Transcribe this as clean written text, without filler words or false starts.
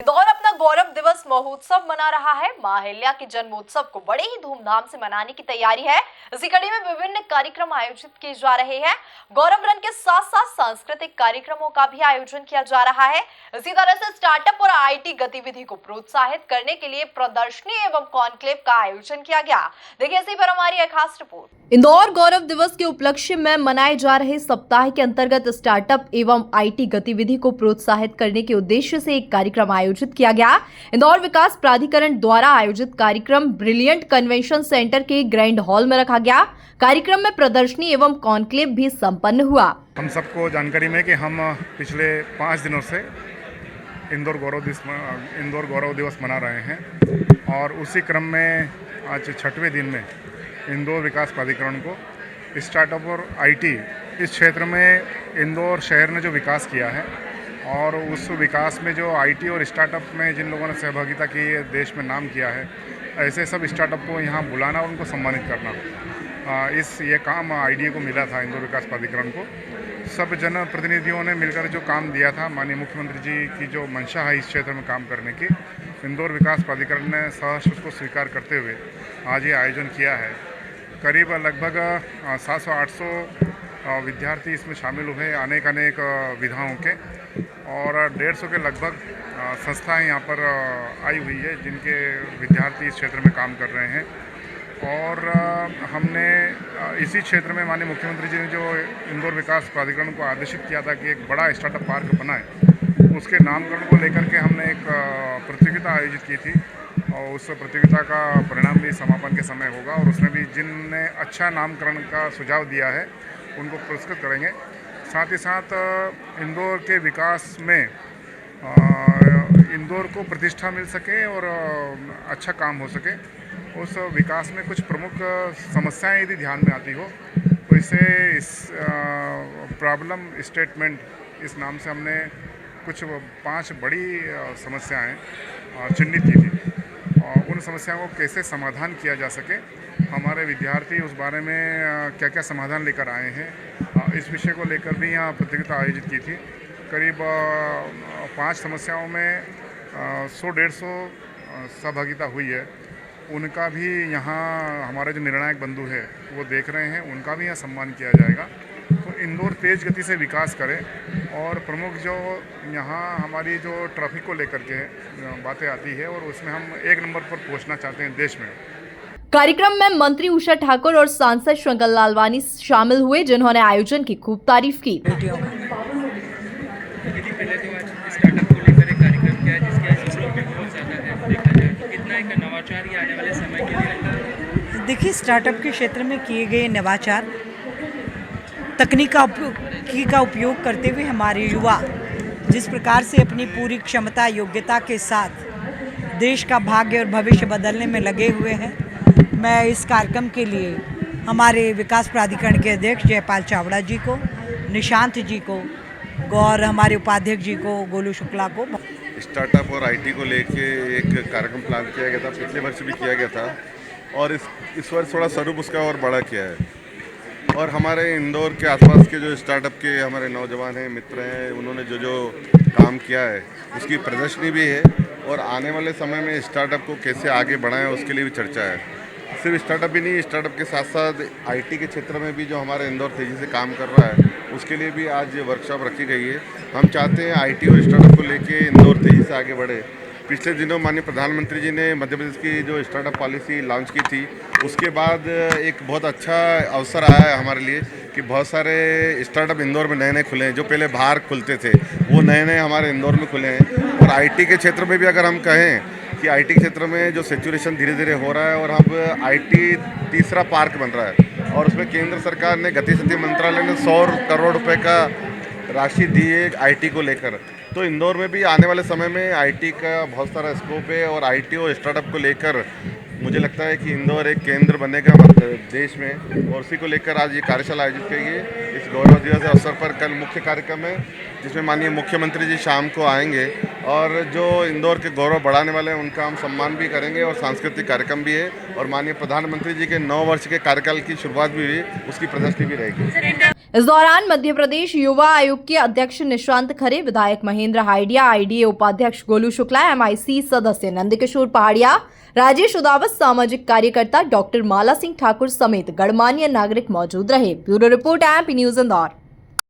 इंदौर अपना गौरव दिवस महोत्सव मना रहा है। मां अहिल्या के जन्मोत्सव को बड़े ही धूमधाम से मनाने की तैयारी है। इसी कड़ी में विभिन्न कार्यक्रम आयोजित किए जा रहे हैं। गौरव रन के साथ साथ सांस्कृतिक कार्यक्रमों का भी आयोजन किया जा रहा है। इसी तरह से स्टार्टअप और आईटी गतिविधि को प्रोत्साहित करने के लिए प्रदर्शनी एवं कॉन्क्लेव का आयोजन किया गया। देखिए इसी पर हमारी एक खास रिपोर्ट। इंदौर गौरव दिवस के उपलक्ष्य में मनाए जा रहे सप्ताह के अंतर्गत स्टार्टअप एवं आईटी गतिविधि को प्रोत्साहित करने के उद्देश्य से एक कार्यक्रम आयोजित किया गया। इंदौर विकास प्राधिकरण द्वारा आयोजित कार्यक्रम ब्रिलियंट कन्वेंशन सेंटर के ग्रैंड हॉल में रखा गया। कार्यक्रम में प्रदर्शनी एवं कॉन्क्लेव भी संपन्न हुआ। हम सबको जानकारी में कि हम पिछले 5 दिनों से इंदौर गौरव दिवस मना रहे हैं और उसी क्रम में आज 6वें दिन में इंदौर विकास प्राधिकरण को स्टार्टअप और आईटी इस क्षेत्र में इंदौर शहर ने जो विकास किया है और उस विकास में जो आईटी और स्टार्टअप में जिन लोगों ने सहभागिता की है, देश में नाम किया है, ऐसे सब स्टार्टअप को यहाँ बुलाना और उनको सम्मानित करना, ये काम आईडी को मिला था। इंदौर विकास प्राधिकरण को सब जनप्रतिनिधियों ने मिलकर जो काम दिया था, माननीय मुख्यमंत्री जी की जो मंशा है इस क्षेत्र में काम करने की, इंदौर विकास प्राधिकरण ने सहर्ष उसको स्वीकार करते हुए आज ये आयोजन किया है। करीब लगभग 700-800 विद्यार्थी इसमें शामिल हुए, अनेक विधाओं के, और 150 के लगभग संस्थाएं यहाँ पर आई हुई है जिनके विद्यार्थी इस क्षेत्र में काम कर रहे हैं। और हमने इसी क्षेत्र में माननीय मुख्यमंत्री जी ने जो इंदौर विकास प्राधिकरण को आदेशित किया था कि एक बड़ा स्टार्टअप पार्क बनाए, उसके नामकरण को लेकर के हमने एक प्रतियोगिता आयोजित की थी और उस प्रतियोगिता का परिणाम भी समापन के समय होगा और उसमें भी जिनने अच्छा नामकरण का सुझाव दिया है उनको पुरस्कृत करेंगे। साथ ही साथ इंदौर के विकास में इंदौर को प्रतिष्ठा मिल सके और अच्छा काम हो सके, उस विकास में कुछ प्रमुख समस्याएं यदि ध्यान में आती हो तो इसे इस प्रॉब्लम स्टेटमेंट इस नाम से हमने कुछ 5 बड़ी समस्याएं चिन्हित की थी और उन समस्याओं को कैसे समाधान किया जा सके, हमारे विद्यार्थी उस बारे में क्या क्या समाधान लेकर आए हैं, इस विषय को लेकर भी यहाँ प्रतियोगिता आयोजित की थी। करीब 5 समस्याओं में 100-150 सहभागिता हुई है। उनका भी यहाँ हमारे जो निर्णायक बंधु है वो देख रहे हैं, उनका भी यहाँ सम्मान किया जाएगा। तो इंदौर तेज़ गति से विकास करे और प्रमुख जो यहाँ हमारी जो ट्रैफिक को लेकर के बातें आती है और उसमें हम 1 नंबर पर पहुँचना चाहते हैं देश में। कार्यक्रम में मंत्री उषा ठाकुर और सांसद शंकर लालवानी शामिल हुए, जिन्होंने आयोजन की खूब तारीफ की। देखिए, स्टार्टअप के क्षेत्र में किए गए नवाचार, तकनीक का उपयोग करते हुए हमारे युवा जिस प्रकार से अपनी पूरी क्षमता योग्यता के साथ देश का भाग्य और भविष्य बदलने में लगे हुए हैं, मैं इस कार्यक्रम के लिए हमारे विकास प्राधिकरण के अध्यक्ष जयपाल चावड़ा जी को, निशांत जी को और हमारे उपाध्यक्ष जी को, गोलू शुक्ला को। स्टार्टअप और आईटी को लेके एक कार्यक्रम प्लान किया गया था, पिछले वर्ष भी किया गया था और इस वर्ष थोड़ा स्वरूप उसका और बड़ा किया है। और हमारे इंदौर के आसपास के जो स्टार्टअप के हमारे नौजवान हैं, मित्र हैं, उन्होंने जो काम किया है उसकी प्रदर्शनी भी है और आने वाले समय में स्टार्टअप को कैसे आगे बढ़ाएं उसके लिए भी चर्चा है। सिर्फ स्टार्टअप भी नहीं, स्टार्टअप के साथ साथ आईटी के क्षेत्र में भी जो हमारे इंदौर तेज़ी से काम कर रहा है उसके लिए भी आज वर्कशॉप रखी गई है। हम चाहते हैं आईटी और स्टार्टअप को लेके इंदौर तेज़ी से आगे बढ़े। पिछले दिनों माननीय प्रधानमंत्री जी ने मध्य प्रदेश की जो स्टार्टअप पॉलिसी लॉन्च की थी, उसके बाद एक बहुत अच्छा अवसर आया है हमारे लिए कि बहुत सारे स्टार्टअप इंदौर में नए खुले हैं। जो पहले बाहर खुलते थे वो नए हमारे इंदौर में खुले हैं। और आईटी के क्षेत्र में भी अगर हम कहें कि आईटी के क्षेत्र में जो सेचुरेशन धीरे धीरे हो रहा है और अब आईटी तीसरा पार्क बन रहा है और उसमें केंद्र सरकार ने गति शक्ति मंत्रालय ने 100 करोड़ रुपए का राशि दी है आईटी को लेकर। तो इंदौर में भी आने वाले समय में आईटी का बहुत सारा स्कोप है और आईटी और स्टार्टअप को लेकर मुझे लगता है कि इंदौर एक केंद्र बनेगा देश में और उसी को लेकर आज ये कार्यशाला आयोजित की गई। इस गौरव दिवस के अवसर पर कल मुख्य कार्यक्रम है जिसमें माननीय मुख्यमंत्री जी शाम को आएंगे और जो इंदौर के गौरव बढ़ाने वाले हैं उनका हम सम्मान भी करेंगे और सांस्कृतिक कार्यक्रम भी है और माननीय प्रधानमंत्री जी के 9 वर्ष के कार्यकाल की शुरुआत भी हुई, उसकी प्रदर्शनी भी रहेगी। इस दौरान मध्य प्रदेश युवा आयोग के अध्यक्ष निशांत खरे, विधायक महेंद्र हाइडिया, आईडीए उपाध्यक्ष गोलू शुक्ला, एमआईसी सदस्य नंदकिशोर पहाड़िया, राजेश उदावत, सामाजिक कार्यकर्ता डॉक्टर माला सिंह ठाकुर समेत गणमान्य नागरिक मौजूद रहे। Bureau report, MP news Indore.